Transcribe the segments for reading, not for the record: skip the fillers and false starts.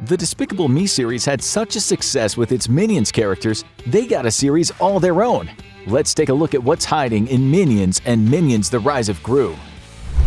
The Despicable Me series had such a success with its Minions characters, they got a series all their own. Let's take a look at what's hiding in Minions and Minions: The Rise of Gru.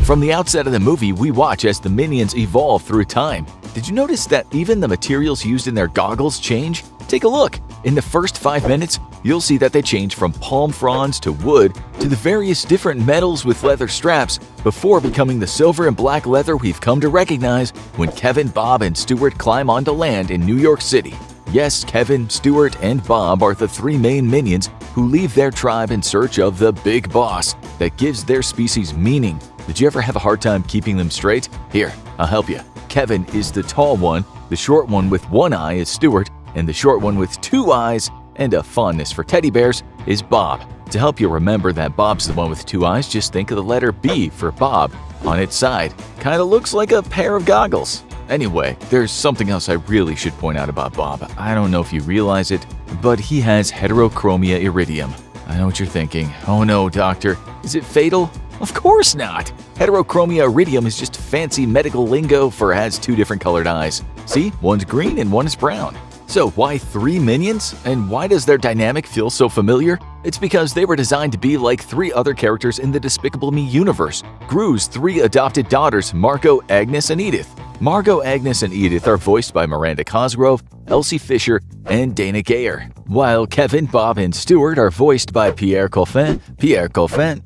From the outset of the movie, we watch as the Minions evolve through time. Did you notice that even the materials used in their goggles change? Take a look. In the first 5 minutes, you'll see that they change from palm fronds to wood to the various different metals with leather straps before becoming the silver and black leather we've come to recognize when Kevin, Bob, and Stuart climb onto land in New York City. Yes, Kevin, Stuart, and Bob are the 3 main minions who leave their tribe in search of the big boss that gives their species meaning. Did you ever have a hard time keeping them straight? Here, I'll help you. Kevin is the tall one, the short one with 1 eye is Stuart, and the short one with 2 eyes and a fondness for teddy bears is Bob. To help you remember that Bob's the one with 2 eyes, just think of the letter B for Bob on its side. Kinda looks like a pair of goggles. Anyway, there's something else I really should point out about Bob. I don't know if you realize it, but he has heterochromia iridium. I know what you're thinking. Oh no, doctor, is it fatal? Of course not! Heterochromia iridium is just fancy medical lingo for has 2 different colored eyes. See, one's green and one is brown. So why 3 minions? And why does their dynamic feel so familiar? It's because they were designed to be like 3 other characters in the Despicable Me universe. Gru's 3 adopted daughters, Margot, Agnes, and Edith. Margot, Agnes, and Edith are voiced by Miranda Cosgrove, Elsie Fisher, and Dana Gayer, while Kevin, Bob, and Stuart are voiced by Pierre Coffin,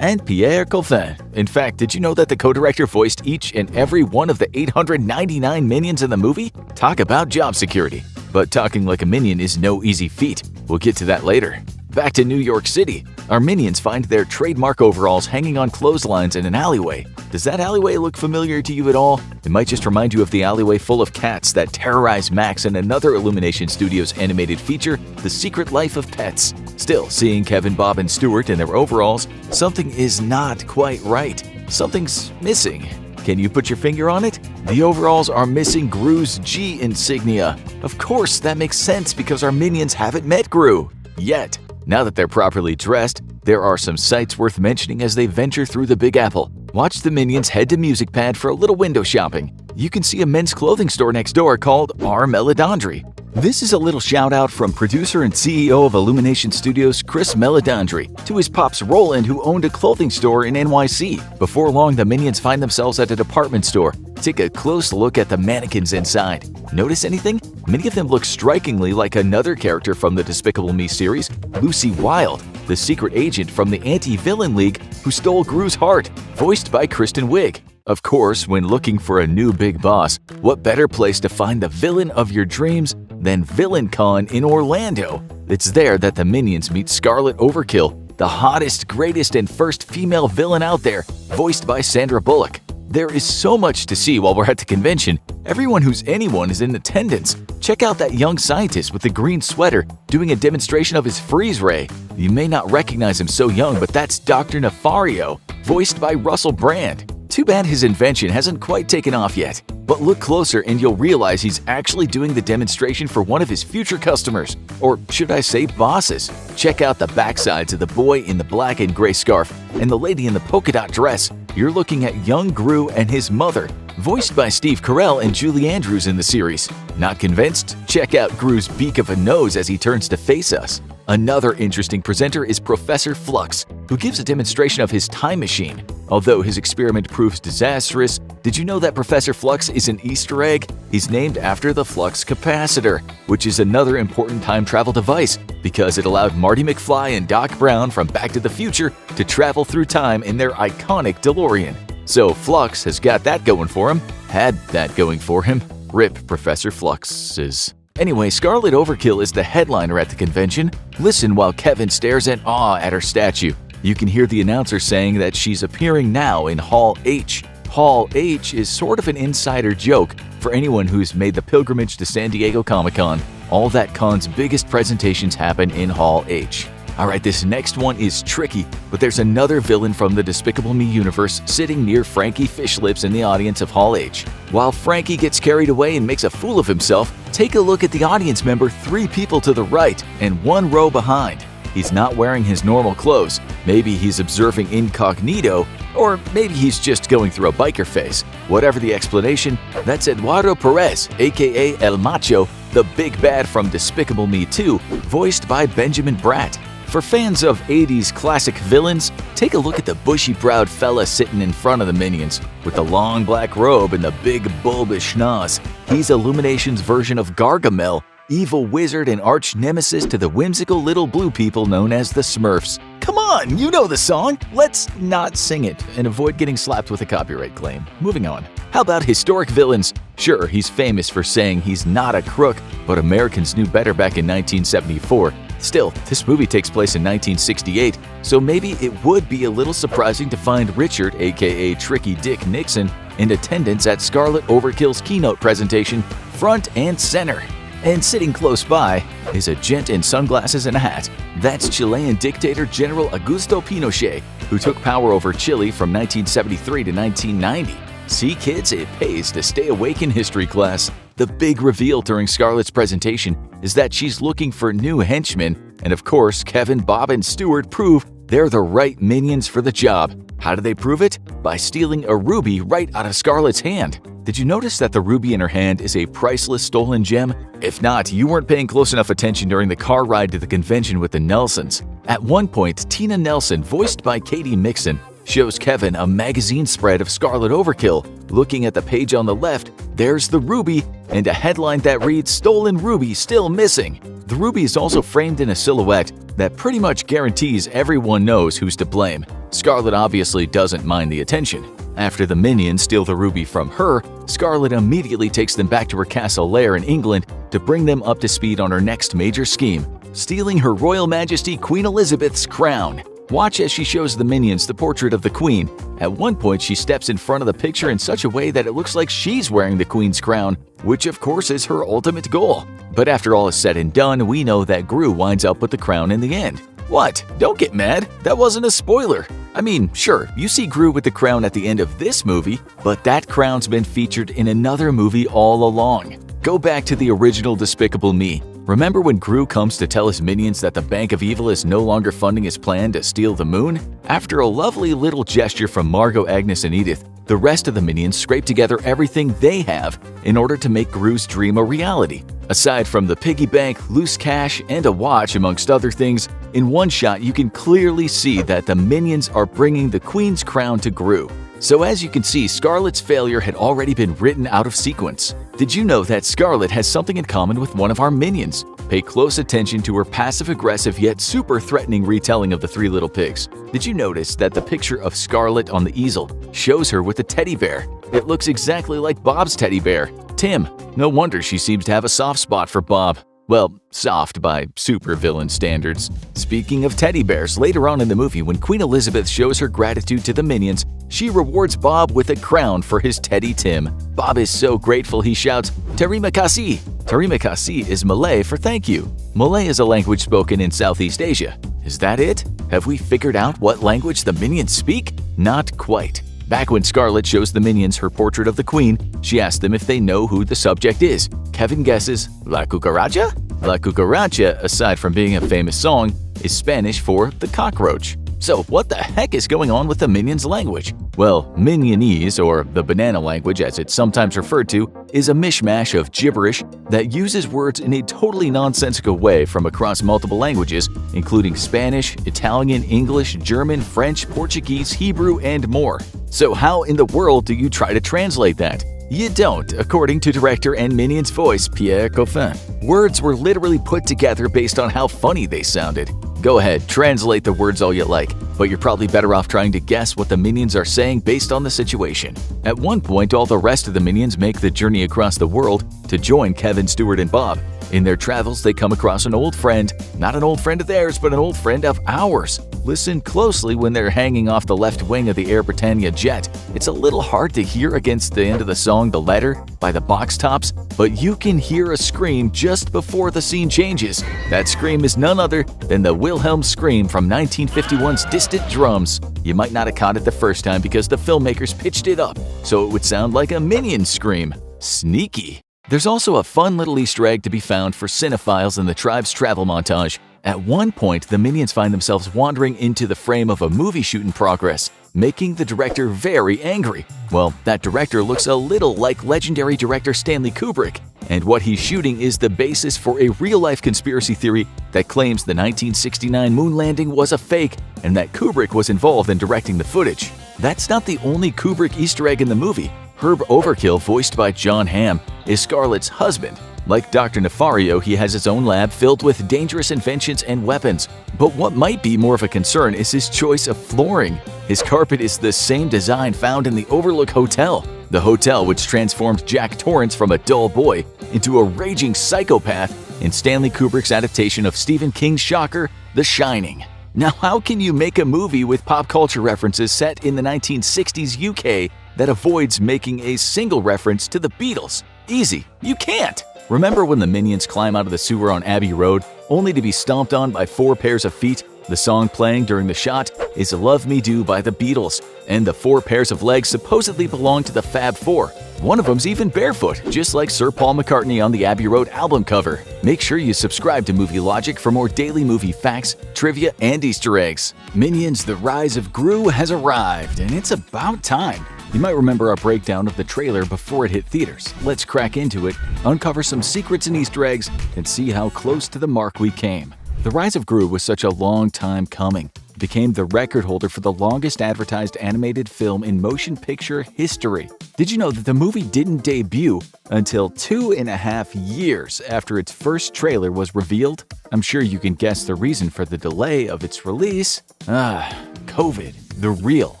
and Pierre Coffin. In fact, did you know that the co-director voiced each and every one of the 899 minions in the movie? Talk about job security. But talking like a minion is no easy feat. We'll get to that later. Back to New York City. Our minions find their trademark overalls hanging on clotheslines in an alleyway. Does that alleyway look familiar to you at all? It might just remind you of the alleyway full of cats that terrorize Max in another Illumination Studios animated feature, The Secret Life of Pets. Still, seeing Kevin, Bob, and Stuart in their overalls, something is not quite right. Something's missing. Can you put your finger on it? The overalls are missing Gru's G insignia. Of course, that makes sense because our minions haven't met Gru yet. Now that they're properly dressed, there are some sights worth mentioning as they venture through the Big Apple. Watch the minions head to Music Pad for a little window shopping. You can see a men's clothing store next door called Our Melodondry. This is a little shout out from producer and CEO of Illumination Studios, Chris Melodondry, to his pops Roland, who owned a clothing store in NYC. Before long, the minions find themselves at a department store. Take a close look at the mannequins inside. Notice anything? Many of them look strikingly like another character from the Despicable Me series, Lucy Wilde, the secret agent from the Anti-Villain League who stole Gru's heart, voiced by Kristen Wiig. Of course, when looking for a new big boss, what better place to find the villain of your dreams than VillainCon in Orlando? It's there that the minions meet Scarlet Overkill, the hottest, greatest, and first female villain out there, voiced by Sandra Bullock. There is so much to see while we're at the convention. Everyone who's anyone is in attendance. Check out that young scientist with the green sweater doing a demonstration of his freeze ray. You may not recognize him so young, but that's Dr. Nefario, voiced by Russell Brand. Too bad his invention hasn't quite taken off yet. But look closer and you'll realize he's actually doing the demonstration for one of his future customers. Or should I say bosses? Check out the backsides of the boy in the black and gray scarf and the lady in the polka dot dress. You're looking at young Gru and his mother, voiced by Steve Carell and Julie Andrews in the series. Not convinced? Check out Gru's beak of a nose as he turns to face us. Another interesting presenter is Professor Flux, who gives a demonstration of his time machine. Although his experiment proves disastrous, did you know that Professor Flux is an Easter egg? He's named after the flux capacitor, which is another important time travel device because it allowed Marty McFly and Doc Brown from Back to the Future to travel through time in their iconic DeLorean. So Flux has got that going for him, had that going for him. RIP Professor Fluxes. Anyway, Scarlet Overkill is the headliner at the convention. Listen while Kevin stares in awe at her statue. You can hear the announcer saying that she's appearing now in Hall H. Hall H is sort of an insider joke for anyone who's made the pilgrimage to San Diego Comic-Con. All that con's biggest presentations happen in Hall H. Alright, this next one is tricky, but there's another villain from the Despicable Me universe sitting near Frankie Fishlips in the audience of Hall H. While Frankie gets carried away and makes a fool of himself, take a look at the audience member 3 people to the right and 1 row behind. he's not wearing his normal clothes, maybe he's observing incognito, or maybe he's just going through a biker phase. Whatever the explanation, that's Eduardo Perez, aka El Macho, the big bad from Despicable Me 2, voiced by Benjamin Bratt. For fans of 80s classic villains, take a look at the bushy-browed fella sitting in front of the Minions with the long black robe and the big bulbous schnoz. He's Illumination's version of Gargamel, evil wizard and arch nemesis to the whimsical little blue people known as the Smurfs. Come on, you know the song! Let's not sing it and avoid getting slapped with a copyright claim. Moving on. How about historic villains? Sure, he's famous for saying he's not a crook, but Americans knew better back in 1974. Still, this movie takes place in 1968, so maybe it would be a little surprising to find Richard, aka Tricky Dick Nixon, in attendance at Scarlet Overkill's keynote presentation, front and center. And sitting close by is a gent in sunglasses and a hat. That's Chilean dictator General Augusto Pinochet, who took power over Chile from 1973 to 1990. See, kids, it pays to stay awake in history class. The big reveal during Scarlet's presentation is that she's looking for new henchmen, and of course, Kevin, Bob, and Stuart prove they're the right minions for the job. How do they prove it? By stealing a ruby right out of Scarlet's hand. Did you notice that the ruby in her hand is a priceless stolen gem? If not, you weren't paying close enough attention during the car ride to the convention with the Nelsons. At one point, Tina Nelson, voiced by Katie Mixon, shows Kevin a magazine spread of Scarlet Overkill. Looking at the page on the left, there's the ruby and a headline that reads "Stolen Ruby Still Missing." The ruby is also framed in a silhouette that pretty much guarantees everyone knows who's to blame. Scarlet obviously doesn't mind the attention. After the Minions steal the ruby from her, Scarlet immediately takes them back to her castle lair in England to bring them up to speed on her next major scheme, stealing Her Royal Majesty Queen Elizabeth's crown. Watch as she shows the Minions the portrait of the Queen. At one point, she steps in front of the picture in such a way that it looks like she's wearing the Queen's crown, which of course is her ultimate goal. But after all is said and done, we know that Gru winds up with the crown in the end. What? Don't get mad. That wasn't a spoiler. I mean, sure, you see Gru with the crown at the end of this movie, but that crown's been featured in another movie all along. Go back to the original Despicable Me. Remember when Gru comes to tell his minions that the Bank of Evil is no longer funding his plan to steal the moon? After a lovely little gesture from Margot, Agnes, and Edith, the rest of the minions scrape together everything they have in order to make Gru's dream a reality. Aside from the piggy bank, loose cash, and a watch, amongst other things, in one shot you can clearly see that the minions are bringing the Queen's crown to Gru. So as you can see, Scarlet's failure had already been written out of sequence. Did you know that Scarlet has something in common with one of our minions? Pay close attention to her passive-aggressive yet super threatening retelling of the Three Little Pigs. Did you notice that the picture of Scarlet on the easel shows her with a teddy bear? It looks exactly like Bob's teddy bear, Tim. No wonder she seems to have a soft spot for Bob. Well, soft by supervillain standards. Speaking of teddy bears, later on in the movie when Queen Elizabeth shows her gratitude to the Minions, she rewards Bob with a crown for his teddy Tim. Bob is so grateful he shouts, "Terima kasih." Terima kasih is Malay for thank you. Malay is a language spoken in Southeast Asia. Is that it? Have we figured out what language the Minions speak? Not quite. Back when Scarlet shows the Minions her portrait of the Queen, she asks them if they know who the subject is. Kevin guesses, La Cucaracha? La Cucaracha, aside from being a famous song, is Spanish for the cockroach. So what the heck is going on with the Minions' language? Well, minionese, or the banana language as it's sometimes referred to, is a mishmash of gibberish that uses words in a totally nonsensical way from across multiple languages, including Spanish, Italian, English, German, French, Portuguese, Hebrew, and more. So how in the world do you try to translate that? You don't, according to director and Minion's voice, Pierre Coffin. Words were literally put together based on how funny they sounded. Go ahead, translate the words all you like, but you're probably better off trying to guess what the Minions are saying based on the situation. At one point, all the rest of the Minions make the journey across the world to join Kevin, Stuart, and Bob. In their travels, they come across an old friend, not an old friend of theirs, but an old friend of ours. Listen closely when they're hanging off the left wing of the Air Britannia jet. It's a little hard to hear against the end of the song The Letter by the Box Tops, but you can hear a scream just before the scene changes. That scream is none other than the Wilhelm scream from 1951's Distant Drums. You might not have caught it the first time because the filmmakers pitched it up, so it would sound like a Minion scream. Sneaky. There's also a fun little Easter egg to be found for cinephiles in the tribe's travel montage. At one point, the Minions find themselves wandering into the frame of a movie shoot in progress, making the director very angry. Well, that director looks a little like legendary director Stanley Kubrick, and what he's shooting is the basis for a real-life conspiracy theory that claims the 1969 moon landing was a fake and that Kubrick was involved in directing the footage. That's not the only Kubrick Easter egg in the movie. Herb Overkill, voiced by John Hamm, is Scarlet's husband. Like Dr. Nefario, he has his own lab filled with dangerous inventions and weapons. But what might be more of a concern is his choice of flooring. His carpet is the same design found in the Overlook Hotel, the hotel which transformed Jack Torrance from a dull boy into a raging psychopath in Stanley Kubrick's adaptation of Stephen King's shocker, The Shining. Now, how can you make a movie with pop culture references set in the 1960s UK that avoids making a single reference to the Beatles? Easy, you can't! Remember when the Minions climb out of the sewer on Abbey Road, only to be stomped on by 4 pairs of feet? The song playing during the shot is Love Me Do by the Beatles, and the 4 pairs of legs supposedly belong to the Fab Four. One of them's even barefoot, just like Sir Paul McCartney on the Abbey Road album cover. Make sure you subscribe to Movie Logic for more daily movie facts, trivia, and Easter eggs. Minions: The Rise of Gru has arrived, and it's about time. You might remember our breakdown of the trailer before it hit theaters. Let's crack into it, uncover some secrets and Easter eggs, and see how close to the mark we came. The Rise of Gru was such a long time coming. It became the record holder for the longest advertised animated film in motion picture history. Did you know that the movie didn't debut until 2.5 years after its first trailer was revealed? I'm sure you can guess the reason for the delay of its release. COVID, the real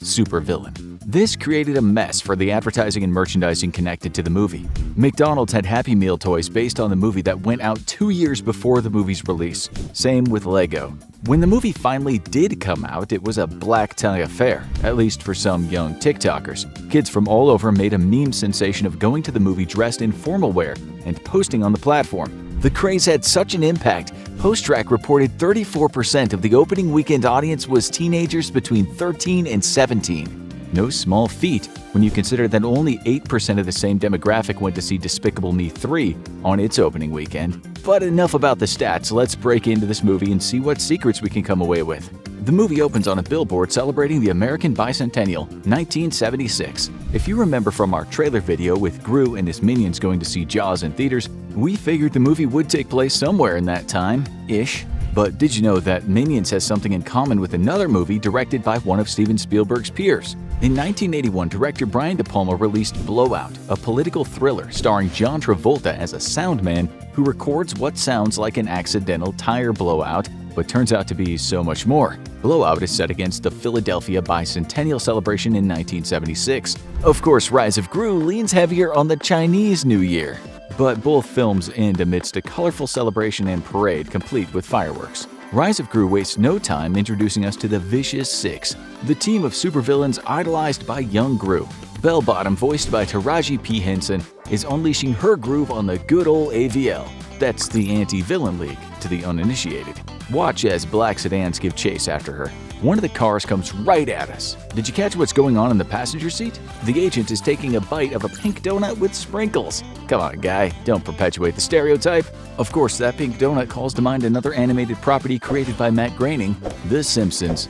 supervillain. This created a mess for the advertising and merchandising connected to the movie. McDonald's had Happy Meal toys based on the movie that went out 2 years before the movie's release. Same with Lego. When the movie finally did come out, it was a black tie affair, at least for some young TikTokers. Kids from all over made a meme sensation of going to the movie dressed in formal wear and posting on the platform. The craze had such an impact, Post-Track reported 34% of the opening weekend audience was teenagers between 13 and 17. No small feat when you consider that only 8% of the same demographic went to see Despicable Me 3 on its opening weekend. But enough about the stats, let's break into this movie and see what secrets we can come away with. The movie opens on a billboard celebrating the American Bicentennial, 1976. If you remember from our trailer video with Gru and his minions going to see Jaws in theaters, we figured the movie would take place somewhere in that time-ish. But did you know that Minions has something in common with another movie directed by one of Steven Spielberg's peers? In 1981, director Brian De Palma released Blowout, a political thriller starring John Travolta as a sound man who records what sounds like an accidental tire blowout, but turns out to be so much more. Blowout is set against the Philadelphia Bicentennial celebration in 1976. Of course, Rise of Gru leans heavier on the Chinese New Year. But both films end amidst a colorful celebration and parade complete with fireworks. Rise of Gru wastes no time introducing us to the Vicious Six, the team of supervillains idolized by young Gru. Bell Bottom, voiced by Taraji P. Henson, is unleashing her groove on the good old AVL. That's the anti-villain league to the uninitiated. Watch as black sedans give chase after her. One of the cars comes right at us. Did you catch what's going on in the passenger seat? The agent is taking a bite of a pink donut with sprinkles. Come on, guy, don't perpetuate the stereotype. Of course, that pink donut calls to mind another animated property created by Matt Groening, The Simpsons.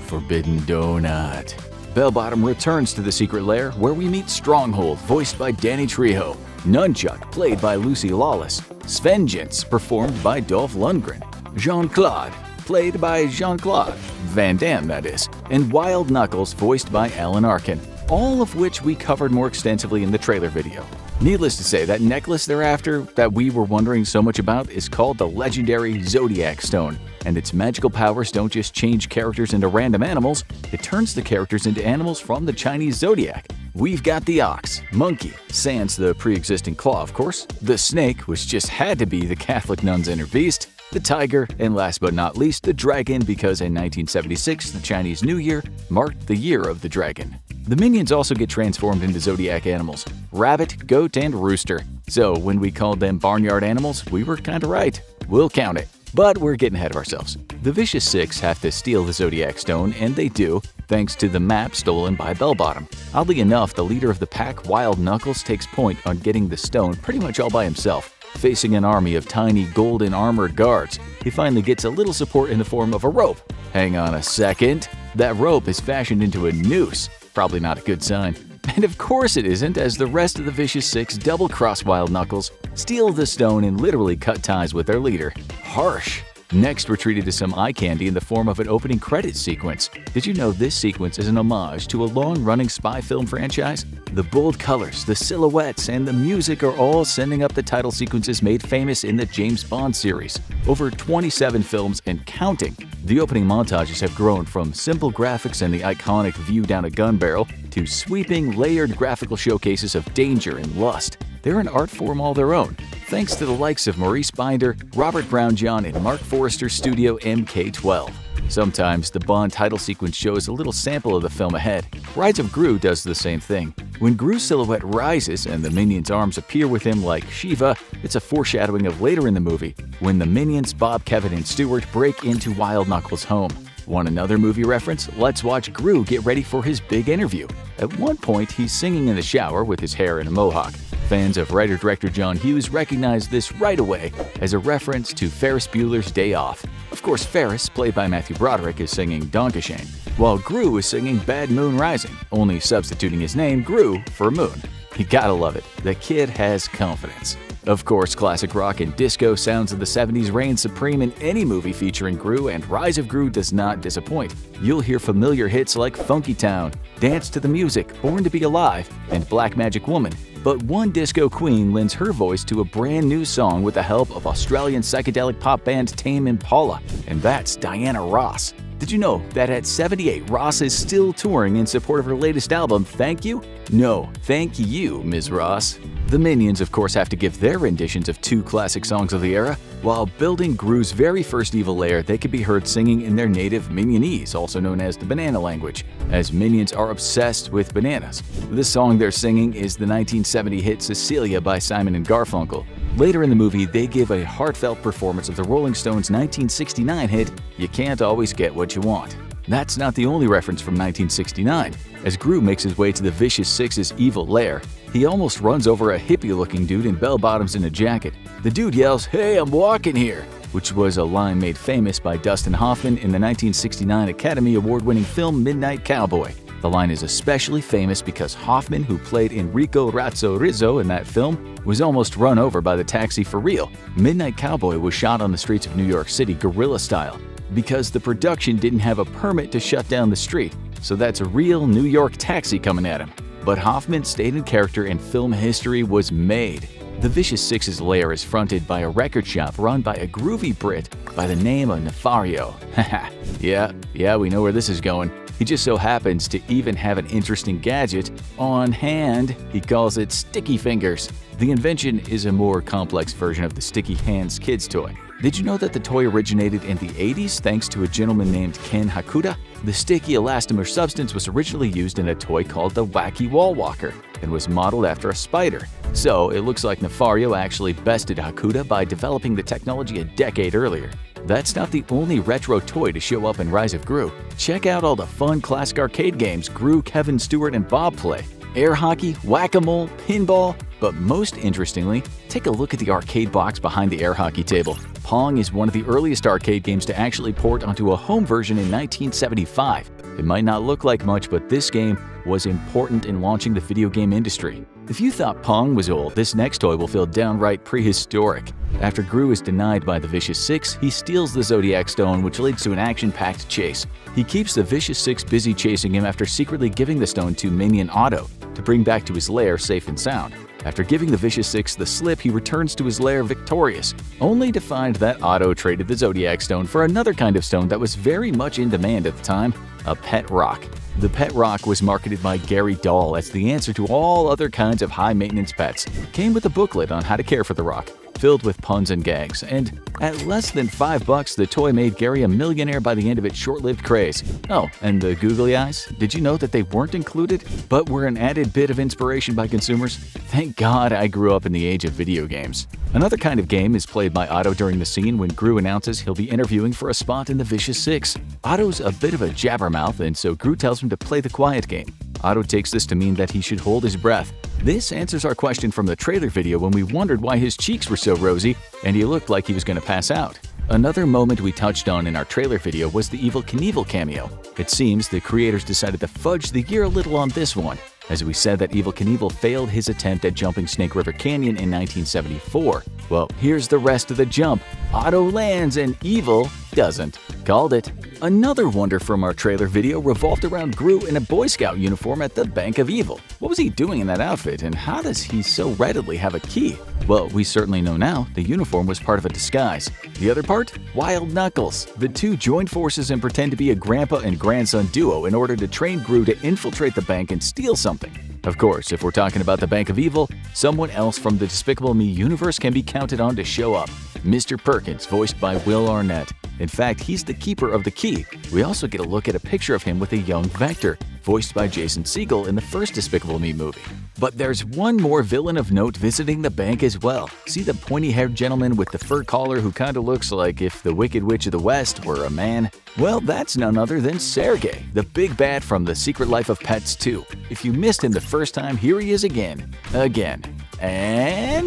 Forbidden donut. Bell Bottom returns to the secret lair where we meet Stronghold, voiced by Danny Trejo, Nunchuck, played by Lucy Lawless, Svengeance, performed by Dolph Lundgren, Jean-Claude, played by Jean-Claude Van Damme, that is, and Wild Knuckles, voiced by Alan Arkin, all of which we covered more extensively in the trailer video. Needless to say, that necklace thereafter that we were wondering so much about is called the legendary Zodiac Stone, and its magical powers don't just change characters into random animals, it turns the characters into animals from the Chinese zodiac. We've got the ox, monkey, sans the pre-existing claw of course, the snake, which just had to be the Catholic nun's inner beast, the tiger, and last but not least, the dragon, because in 1976, the Chinese New Year marked the year of the dragon. The minions also get transformed into zodiac animals: rabbit, goat, and rooster. So when we called them barnyard animals, we were kinda right. We'll count it. But we're getting ahead of ourselves. The Vicious Six have to steal the Zodiac Stone, and they do, thanks to the map stolen by Bell Bottom. Oddly enough, the leader of the pack, Wild Knuckles, takes point on getting the stone pretty much all by himself. Facing an army of tiny golden armored guards, he finally gets a little support in the form of a rope. Hang on a second. That rope is fashioned into a noose. Probably not a good sign. And of course it isn't, as the rest of the Vicious Six double-cross Wild Knuckles, steal the stone, and literally cut ties with their leader. Harsh. Next, we're treated to some eye candy in the form of an opening credits sequence. Did you know this sequence is an homage to a long-running spy film franchise? The bold colors, the silhouettes, and the music are all sending up the title sequences made famous in the James Bond series. Over 27 films and counting, the opening montages have grown from simple graphics and the iconic view down a gun barrel to sweeping, layered graphical showcases of danger and lust. They're an art form all their own, thanks to the likes of Maurice Binder, Robert Brownjohn, and Mark Forrester's studio MK12. Sometimes the Bond title sequence shows a little sample of the film ahead. Rise of Gru does the same thing. When Gru's silhouette rises and the Minion's arms appear with him like Shiva, it's a foreshadowing of later in the movie, when the Minions, Bob, Kevin, and Stuart break into Wild Knuckles' home. Want another movie reference? Let's watch Gru get ready for his big interview. At one point, he's singing in the shower with his hair in a mohawk. Fans of writer-director John Hughes recognize this right away as a reference to Ferris Bueller's Day Off. Of course, Ferris, played by Matthew Broderick, is singing Donkashane, while Gru is singing Bad Moon Rising, only substituting his name, Gru, for Moon. You gotta love it. The kid has confidence. Of course, classic rock and disco sounds of the 70s reign supreme in any movie featuring Gru, and Rise of Gru does not disappoint. You'll hear familiar hits like Funky Town, Dance to the Music, Born to Be Alive, and Black Magic Woman. But one disco queen lends her voice to a brand new song with the help of Australian psychedelic pop band Tame Impala, and that's Diana Ross. Did you know that at 78, Ross is still touring in support of her latest album, Thank You? No, thank you, Ms. Ross. The Minions, of course, have to give their renditions of two classic songs of the era. While building Gru's very first evil lair, they can be heard singing in their native minionese, also known as the banana language, as Minions are obsessed with bananas. The song they're singing is the 1970 hit Cecilia by Simon and Garfunkel. Later in the movie, they give a heartfelt performance of the Rolling Stones' 1969 hit, You Can't Always Get What You Want. That's not the only reference from 1969. As Gru makes his way to the Vicious Six's evil lair, he almost runs over a hippie-looking dude in bell-bottoms and a jacket. The dude yells, "Hey, I'm walking here," which was a line made famous by Dustin Hoffman in the 1969 Academy Award-winning film Midnight Cowboy. The line is especially famous because Hoffman, who played Enrico Razzo Rizzo in that film, was almost run over by the taxi for real. Midnight Cowboy was shot on the streets of New York City guerrilla style because the production didn't have a permit to shut down the street, so that's a real New York taxi coming at him. But Hoffman's stated character and film history was made. The Vicious Six's lair is fronted by a record shop run by a groovy Brit by the name of Nefario. Haha, yeah, we know where this is going. He just so happens to even have an interesting gadget on hand. He calls it Sticky Fingers. The invention is a more complex version of the Sticky Hands kids toy. Did you know that the toy originated in the 80s thanks to a gentleman named Ken Hakuda? The sticky elastomer substance was originally used in a toy called the Wacky Wall Walker and was modeled after a spider. So it looks like Nefario actually bested Hakuda by developing the technology a decade earlier. That's not the only retro toy to show up in Rise of Gru. Check out all the fun classic arcade games Gru, Kevin, Stuart, and Bob play. Air hockey, whack-a-mole, pinball, but most interestingly, take a look at the arcade box behind the air hockey table. Pong is one of the earliest arcade games to actually port onto a home version in 1975. It might not look like much, but this game was important in launching the video game industry. If you thought Pong was old, this next toy will feel downright prehistoric. After Gru is denied by the Vicious Six, he steals the Zodiac Stone, which leads to an action-packed chase. He keeps the Vicious Six busy chasing him after secretly giving the stone to Minion Otto to bring back to his lair safe and sound. After giving the Vicious Six the slip, he returns to his lair victorious, only to find that Otto traded the Zodiac Stone for another kind of stone that was very much in demand at the time, a pet rock. The pet rock was marketed by Gary Dahl as the answer to all other kinds of high-maintenance pets. Came with a booklet on how to care for the rock, filled with puns and gags, and at less than $5, the toy made Gary a millionaire by the end of its short-lived craze. Oh, and the googly eyes? Did you know that they weren't included, but were an added bit of inspiration by consumers? Thank God I grew up in the age of video games. Another kind of game is played by Otto during the scene when Gru announces he'll be interviewing for a spot in the Vicious Six. Otto's a bit of a jabbermouth, and so Gru tells him to play the quiet game. Otto takes this to mean that he should hold his breath, This answers our question from the trailer video when we wondered why his cheeks were so rosy and he looked like he was going to pass out. Another moment we touched on in our trailer video was the Evel Knievel cameo. It seems the creators decided to fudge the year a little on this one, as we said that Evel Knievel failed his attempt at jumping Snake River Canyon in 1974. Well, here's the rest of the jump. Otto lands and Evel doesn't. Called it. Another wonder from our trailer video revolved around Gru in a Boy Scout uniform at the Bank of Evil. What was he doing in that outfit, and how does he so readily have a key? Well, we certainly know now the uniform was part of a disguise. The other part? Wild Knuckles. The two joined forces and pretend to be a grandpa and grandson duo in order to train Gru to infiltrate the bank and steal something. Of course, if we're talking about the Bank of Evil, someone else from the Despicable Me universe can be counted on to show up. Mr. Perkins, voiced by Will Arnett. In fact, he's the keeper of the key. We also get a look at a picture of him with a young Vector, voiced by Jason Segel in the first Despicable Me movie. But there's one more villain of note visiting the bank as well. See the pointy-haired gentleman with the fur collar who kinda looks like if the Wicked Witch of the West were a man? Well, that's none other than Sergey, the big bad from The Secret Life of Pets 2. If you missed him the first time, here he is again, and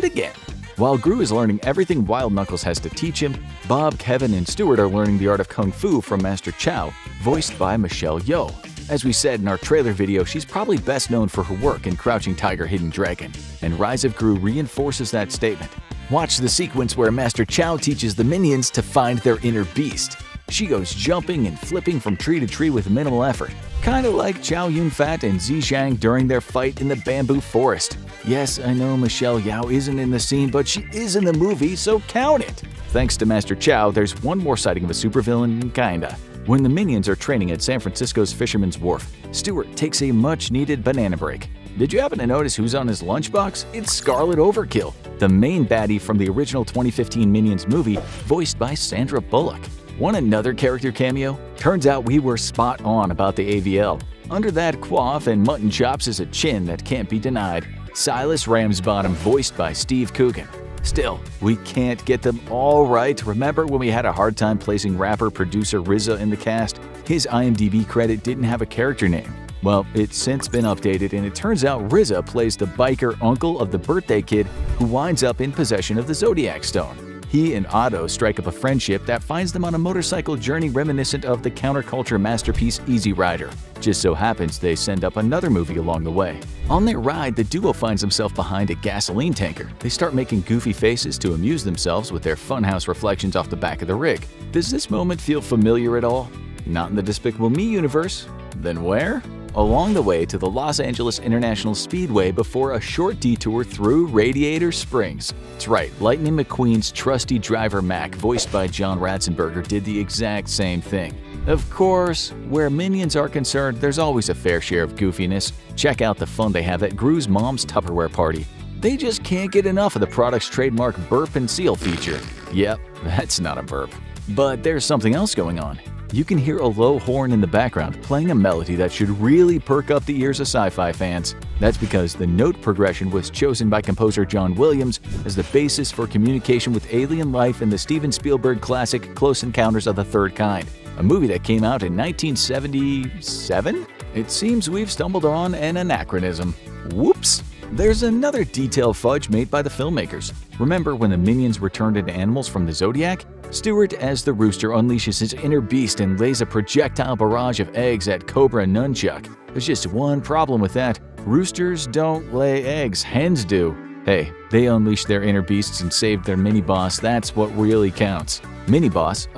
again. While Gru is learning everything Wild Knuckles has to teach him, Bob, Kevin, and Stuart are learning the art of Kung Fu from Master Chow, voiced by Michelle Yeoh. As we said in our trailer video, she's probably best known for her work in Crouching Tiger, Hidden Dragon, and Rise of Gru reinforces that statement. Watch the sequence where Master Chow teaches the minions to find their inner beast. She goes jumping and flipping from tree to tree with minimal effort, kinda like Chow Yun-fat and Zi Zhang during their fight in the bamboo forest. Yes, I know Michelle Yeoh isn't in the scene, but she is in the movie, so count it! Thanks to Master Chow, there's one more sighting of a supervillain, kinda. When the Minions are training at San Francisco's Fisherman's Wharf, Stuart takes a much-needed banana break. Did you happen to notice who's on his lunchbox? It's Scarlet Overkill, the main baddie from the original 2015 Minions movie, voiced by Sandra Bullock. Want another character cameo? Turns out we were spot on about the AVL. Under that coif and mutton chops is a chin that can't be denied. Silas Ramsbottom, voiced by Steve Coogan. Still, we can't get them all right. Remember when we had a hard time placing rapper-producer RZA in the cast? His IMDb credit didn't have a character name. Well, it's since been updated, and it turns out RZA plays the biker uncle of the birthday kid who winds up in possession of the Zodiac Stone. He and Otto strike up a friendship that finds them on a motorcycle journey reminiscent of the counterculture masterpiece Easy Rider. Just so happens they send up another movie along the way. On their ride, the duo finds himself behind a gasoline tanker. They start making goofy faces to amuse themselves with their funhouse reflections off the back of the rig. Does this moment feel familiar at all? Not in the Despicable Me universe. Then where? Along the way to the Los Angeles International Speedway before a short detour through Radiator Springs. That's right, Lightning McQueen's trusty driver Mac, voiced by John Ratzenberger, did the exact same thing. Of course, where Minions are concerned, there's always a fair share of goofiness. Check out the fun they have at Gru's mom's Tupperware party. They just can't get enough of the product's trademark burp and seal feature. Yep, that's not a burp. But there's something else going on. You can hear a low horn in the background playing a melody that should really perk up the ears of sci-fi fans. That's because the note progression was chosen by composer John Williams as the basis for communication with alien life in the Steven Spielberg classic Close Encounters of the Third Kind, a movie that came out in 1977? It seems we've stumbled on an anachronism. Whoops! There's another detailed fudge made by the filmmakers. Remember when the Minions were turned into animals from the Zodiac? Stuart, as the rooster, unleashes his inner beast and lays a projectile barrage of eggs at Cobra Nunchuck. There's just one problem with that. Roosters don't lay eggs, hens do. Hey, they unleashed their inner beasts and saved their mini-boss, that's what really counts. Mini-boss,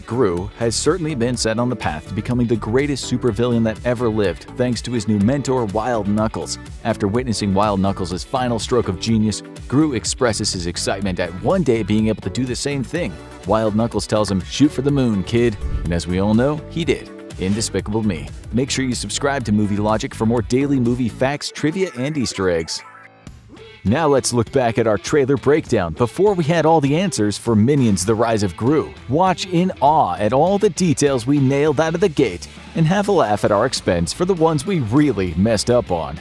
Gru, has certainly been set on the path to becoming the greatest supervillain that ever lived, thanks to his new mentor, Wild Knuckles. After witnessing Wild Knuckles' final stroke of genius, Gru expresses his excitement at one day being able to do the same thing. Wild Knuckles tells him, "Shoot for the moon, kid." And as we all know, he did. In Despicable Me. Make sure you subscribe to Movie Logic for more daily movie facts, trivia, and Easter eggs. Now let's look back at our trailer breakdown before we had all the answers for Minions: The Rise of Gru. Watch in awe at all the details we nailed out of the gate, and have a laugh at our expense for the ones we really messed up on.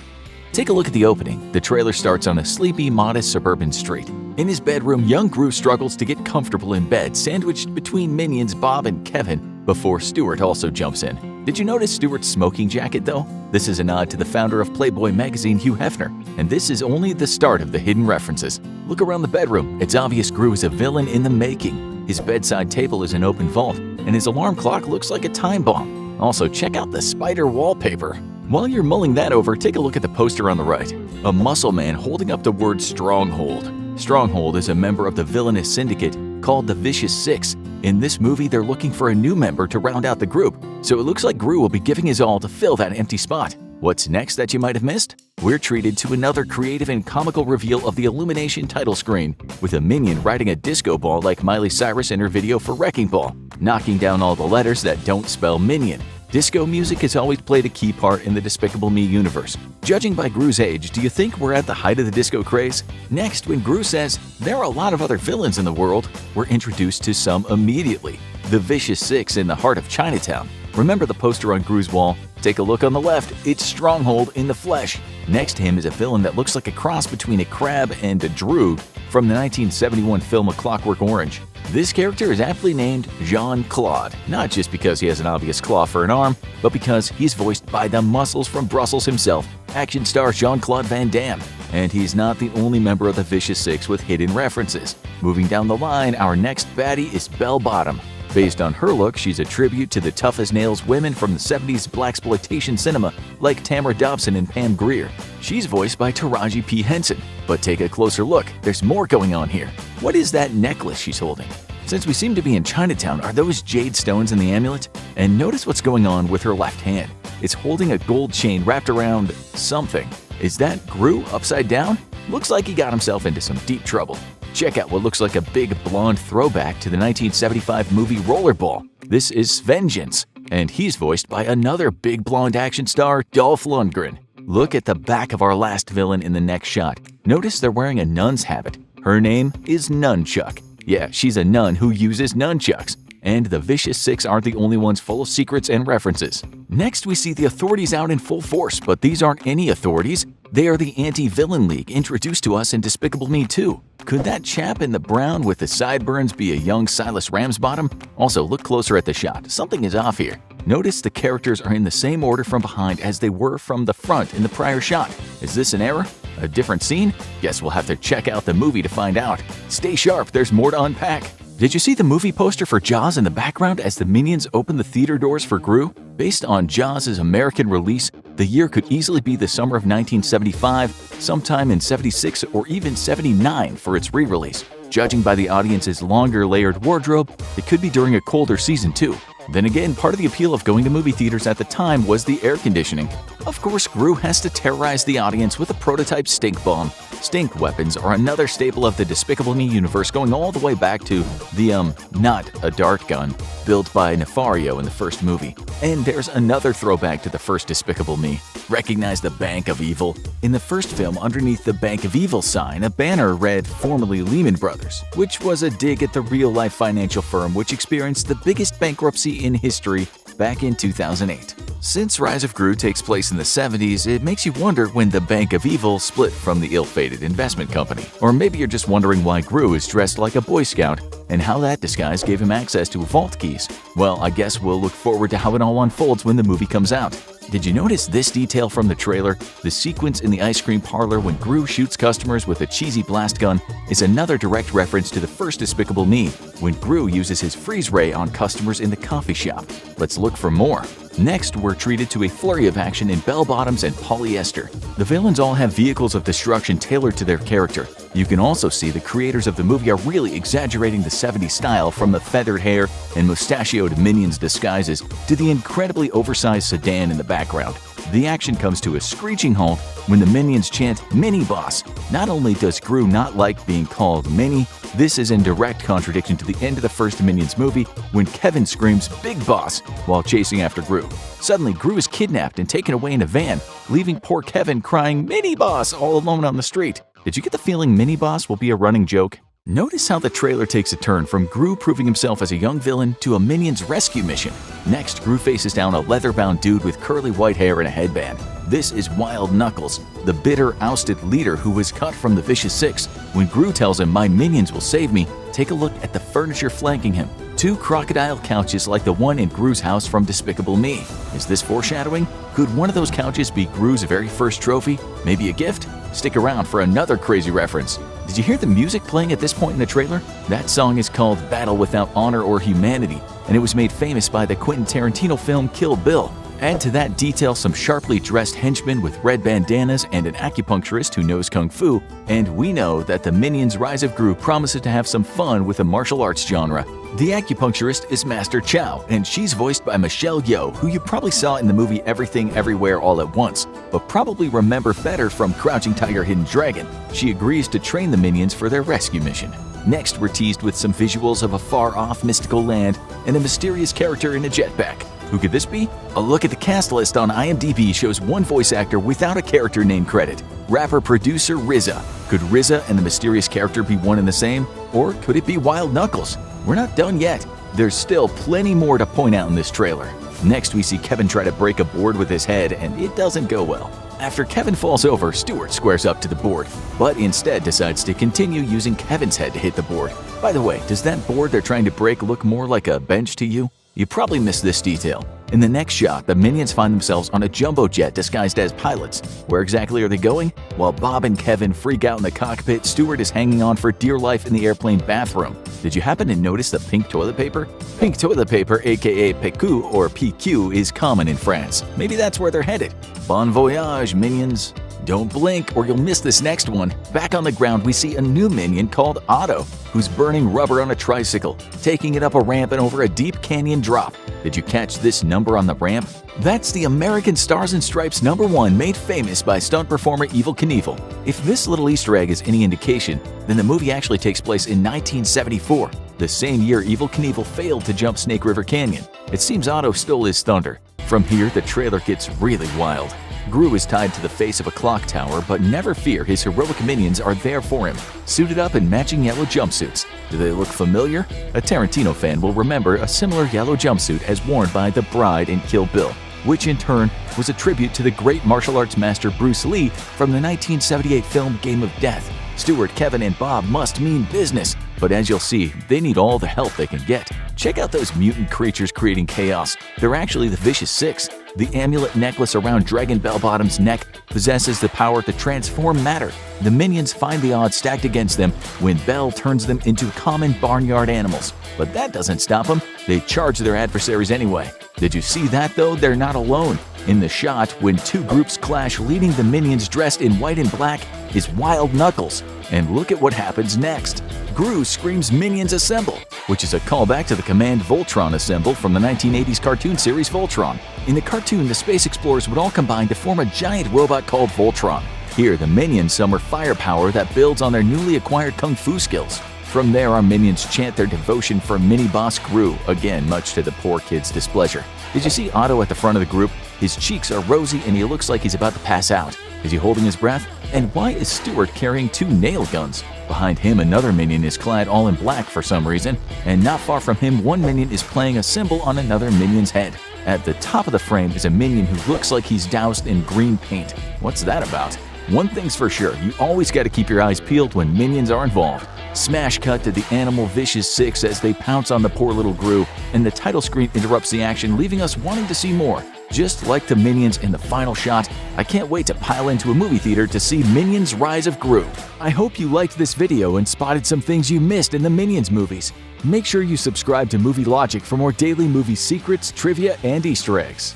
Take a look at the opening. The trailer starts on a sleepy, modest suburban street. In his bedroom, young Gru struggles to get comfortable in bed, sandwiched between minions Bob and Kevin, before Stuart also jumps in. Did you notice Stewart's smoking jacket though? This is a nod to the founder of Playboy magazine, Hugh Hefner, and this is only the start of the hidden references. Look around the bedroom. It's obvious Gru is a villain in the making. His bedside table is an open vault, and his alarm clock looks like a time bomb. Also, check out the spider wallpaper. While you're mulling that over, take a look at the poster on the right. A muscle man holding up the word Stronghold. Stronghold is a member of the villainous syndicate called the Vicious Six. In this movie, they're looking for a new member to round out the group, so it looks like Gru will be giving his all to fill that empty spot. What's next that you might have missed? We're treated to another creative and comical reveal of the Illumination title screen, with a minion riding a disco ball like Miley Cyrus in her video for Wrecking Ball, knocking down all the letters that don't spell Minion. Disco music has always played a key part in the Despicable Me universe. Judging by Gru's age, do you think we're at the height of the disco craze? Next, when Gru says, "There are a lot of other villains in the world," we're introduced to some immediately. The Vicious Six in the heart of Chinatown. Remember the poster on Gru's wall? Take a look on the left, it's Stronghold in the flesh. Next to him is a villain that looks like a cross between a crab and a druid from the 1971 film A Clockwork Orange. This character is aptly named Jean-Claude, not just because he has an obvious claw for an arm, but because he's voiced by the muscles from Brussels himself, action star Jean-Claude Van Damme. And he's not the only member of the Vicious Six with hidden references. Moving down the line, our next baddie is Bell Bottom. Based on her look, she's a tribute to the tough-as-nails women from the 70s blaxploitation cinema like Tamara Dobson and Pam Grier. She's voiced by Taraji P. Henson. But take a closer look, there's more going on here. What is that necklace she's holding? Since we seem to be in Chinatown, are those jade stones in the amulet? And notice what's going on with her left hand. It's holding a gold chain wrapped around something. Is that Gru upside down? Looks like he got himself into some deep trouble. Check out what looks like a big blonde throwback to the 1975 movie Rollerball. This is Vengeance, and he's voiced by another big blonde action star, Dolph Lundgren. Look at the back of our last villain in the next shot. Notice they're wearing a nun's habit. Her name is Nunchuck. Yeah, she's a nun who uses nunchucks. And the Vicious Six aren't the only ones full of secrets and references. Next, we see the authorities out in full force, but these aren't any authorities. They are the Anti-Villain League introduced to us in Despicable Me 2. Could that chap in the brown with the sideburns be a young Silas Ramsbottom? Also, look closer at the shot. Something is off here. Notice the characters are in the same order from behind as they were from the front in the prior shot. Is this an error? A different scene? Guess we'll have to check out the movie to find out. Stay sharp, there's more to unpack. Did you see the movie poster for Jaws in the background as the Minions open the theater doors for Gru? Based on Jaws' American release, the year could easily be the summer of 1975, sometime in 76 or even 79 for its re-release. Judging by the audience's longer layered wardrobe, it could be during a colder season too. Then again, part of the appeal of going to movie theaters at the time was the air conditioning. Of course, Gru has to terrorize the audience with a prototype stink bomb. Stink weapons are another staple of the Despicable Me universe, going all the way back to the, not a dart gun, built by Nefario in the first movie. And there's another throwback to the first Despicable Me. Recognize the Bank of Evil? In the first film, underneath the Bank of Evil sign, a banner read formerly Lehman Brothers, which was a dig at the real-life financial firm which experienced the biggest bankruptcy in history back in 2008. Since Rise of Gru takes place in the 70s, it makes you wonder when the Bank of Evil split from the ill-fated investment company. Or maybe you're just wondering why Gru is dressed like a Boy Scout and how that disguise gave him access to vault keys. Well, I guess we'll look forward to how it all unfolds when the movie comes out. Did you notice this detail from the trailer? The sequence in the ice cream parlor when Gru shoots customers with a cheesy blast gun is another direct reference to the first Despicable Me, when Gru uses his freeze ray on customers in the coffee shop. Let's look for more. Next, we're treated to a flurry of action in bell-bottoms and polyester. The villains all have vehicles of destruction tailored to their character. You can also see the creators of the movie are really exaggerating the 70s style, from the feathered hair and mustachioed Minions disguises to the incredibly oversized sedan in the background. The action comes to a screeching halt when the Minions chant "Mini Boss." Not only does Gru not like being called Mini, this is in direct contradiction to the end of the first Minions movie when Kevin screams "Big Boss" while chasing after Gru. Suddenly, Gru is kidnapped and taken away in a van, leaving poor Kevin crying "Mini Boss" all alone on the street. Did you get the feeling Mini Boss will be a running joke? Notice how the trailer takes a turn from Gru proving himself as a young villain to a Minions rescue mission. Next, Gru faces down a leather-bound dude with curly white hair and a headband. This is Wild Knuckles, the bitter, ousted leader who was cut from the Vicious Six. When Gru tells him, "My minions will save me," take a look at the furniture flanking him. Two crocodile couches like the one in Gru's house from Despicable Me. Is this foreshadowing? Could one of those couches be Gru's very first trophy? Maybe a gift? Stick around for another crazy reference. Did you hear the music playing at this point in the trailer? That song is called Battle Without Honor or Humanity, and it was made famous by the Quentin Tarantino film Kill Bill. Add to that detail some sharply dressed henchmen with red bandanas and an acupuncturist who knows kung fu, and we know that the Minions Rise of Gru promises to have some fun with the martial arts genre. The acupuncturist is Master Chow, and she's voiced by Michelle Yeoh, who you probably saw in the movie Everything Everywhere All at Once, but probably remember better from Crouching Tiger, Hidden Dragon. She agrees to train the minions for their rescue mission. Next, we're teased with some visuals of a far-off mystical land and a mysterious character in a jetpack. Who could this be? A look at the cast list on IMDb shows one voice actor without a character name credit, rapper-producer RZA. Could RZA and the mysterious character be one and the same? Or could it be Wild Knuckles? We're not done yet. There's still plenty more to point out in this trailer. Next, we see Kevin try to break a board with his head, and it doesn't go well. After Kevin falls over, Stuart squares up to the board, but instead decides to continue using Kevin's head to hit the board. By the way, does that board they're trying to break look more like a bench to you? You probably missed this detail. In the next shot, the minions find themselves on a jumbo jet disguised as pilots. Where exactly are they going? While Bob and Kevin freak out in the cockpit, Stuart is hanging on for dear life in the airplane bathroom. Did you happen to notice the pink toilet paper? Pink toilet paper, aka PQ or PQ, is common in France. Maybe that's where they're headed. Bon voyage, minions. Don't blink or you'll miss this next one. Back on the ground, we see a new minion called Otto, who's burning rubber on a tricycle, taking it up a ramp and over a deep canyon drop. Did you catch this number on the ramp? That's the American Stars and Stripes #1 made famous by stunt performer Evel Knievel. If this little Easter egg is any indication, then the movie actually takes place in 1974, the same year Evel Knievel failed to jump Snake River Canyon. It seems Otto stole his thunder. From here, the trailer gets really wild. Gru is tied to the face of a clock tower, but never fear, his heroic minions are there for him, suited up in matching yellow jumpsuits. Do they look familiar? A Tarantino fan will remember a similar yellow jumpsuit as worn by the bride in Kill Bill, which in turn was a tribute to the great martial arts master Bruce Lee from the 1978 film Game of Death. Stuart, Kevin, and Bob must mean business, but as you'll see, they need all the help they can get. Check out those mutant creatures creating chaos. They're actually the Vicious Six. The amulet necklace around Dragon Bellbottom's neck possesses the power to transform matter. The minions find the odds stacked against them when Bell turns them into common barnyard animals. But that doesn't stop them. They charge their adversaries anyway. Did you see that though? They're not alone. In the shot, when two groups clash, leading the minions dressed in white and black is Wild Knuckles. And look at what happens next. Gru screams "Minions Assemble," which is a callback to the command Voltron Assemble from the 1980s cartoon series Voltron. In the cartoon, the space explorers would all combine to form a giant robot called Voltron. Here, the minions summon firepower that builds on their newly acquired kung fu skills. From there, our minions chant their devotion for mini-boss Gru, again much to the poor kid's displeasure. Did you see Otto at the front of the group? His cheeks are rosy and he looks like he's about to pass out. Is he holding his breath? And why is Stuart carrying two nail guns? Behind him, another minion is clad all in black for some reason, and not far from him, one minion is playing a cymbal on another minion's head. At the top of the frame is a minion who looks like he's doused in green paint. What's that about? One thing's for sure, you always got to keep your eyes peeled when minions are involved. Smash cut to the animal Vicious Six as they pounce on the poor little Gru, and the title screen interrupts the action, leaving us wanting to see more. Just like the minions in the final shot, I can't wait to pile into a movie theater to see Minions Rise of Gru. I hope you liked this video and spotted some things you missed in the Minions movies. Make sure you subscribe to Movie Logic for more daily movie secrets, trivia, and Easter eggs.